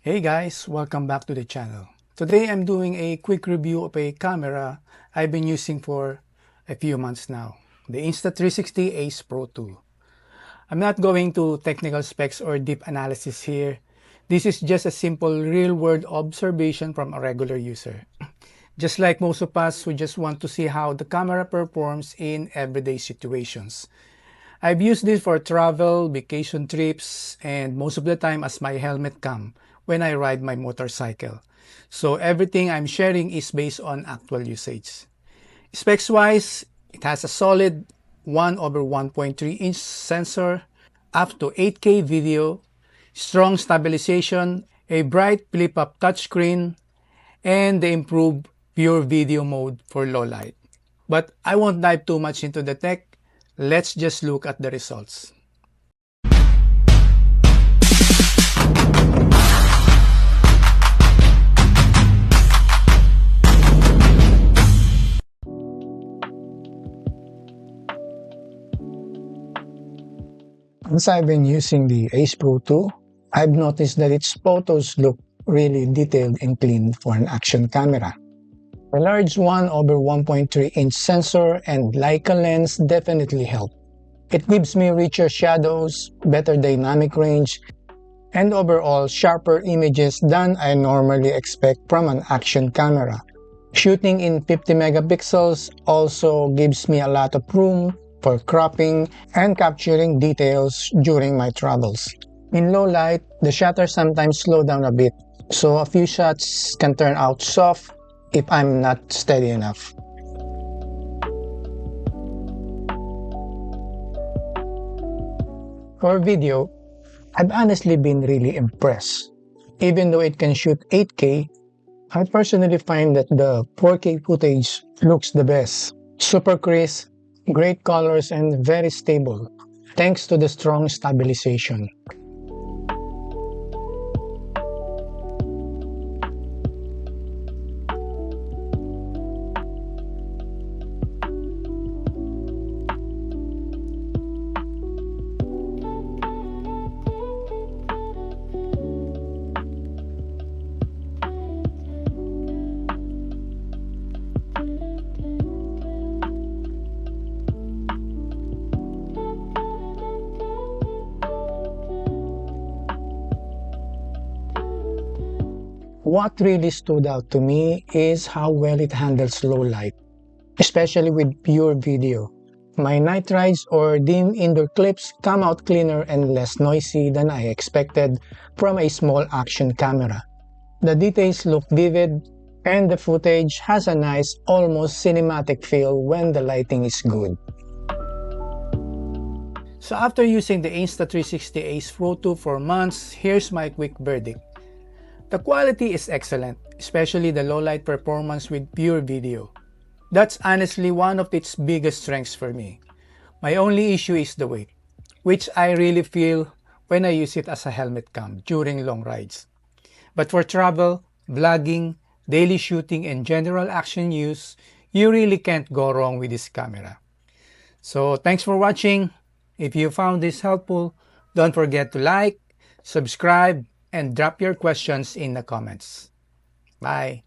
Hey guys, welcome back to the channel. Today I'm doing a quick review of a camera I've been using for a few months now, the Insta360 Ace Pro 2. I'm not going to technical specs or deep analysis here. This is just a simple real-world observation from a regular user. Just like most of us who just want to see how the camera performs in everyday situations. I've used this for travel, vacation trips, and most of the time as my helmet cam when I ride my motorcycle. So everything I'm sharing is based on actual usage. Specs wise, it has a solid 1/1.3-inch sensor, up to 8K video, strong stabilization, a bright flip-up touchscreen, and the improved pure video mode for low light. But I won't dive too much into the tech. Let's just look at the results. Since I've been using the Ace Pro 2, I've noticed that its photos look really detailed and clean for an action camera. The large 1/1.3-inch sensor and Leica lens definitely help. It gives me richer shadows, better dynamic range, and overall sharper images than I normally expect from an action camera. Shooting in 50 megapixels also gives me a lot of room for cropping and capturing details during my travels. In low light, the shutter sometimes slows down a bit, so a few shots can turn out soft if I'm not steady enough. For video, I've honestly been really impressed. Even though it can shoot 8K, I personally find that the 4K footage looks the best. Super crisp, great colors, and very stable, thanks to the strong stabilization. What really stood out to me is how well it handles low light, especially with pure video. My night rides or dim indoor clips come out cleaner and less noisy than I expected from a small action camera. The details look vivid, and the footage has a nice, almost cinematic feel when the lighting is good. So after using the Insta360 Ace Pro 2 for months, here's my quick verdict. The quality is excellent, especially the low-light performance with pure video. That's honestly one of its biggest strengths for me. My only issue is the weight, which I really feel when I use it as a helmet cam during long rides. But for travel, vlogging, daily shooting, and general action use, you really can't go wrong with this camera. So thanks for watching. If you found this helpful, don't forget to like, subscribe, and drop your questions in the comments. Bye!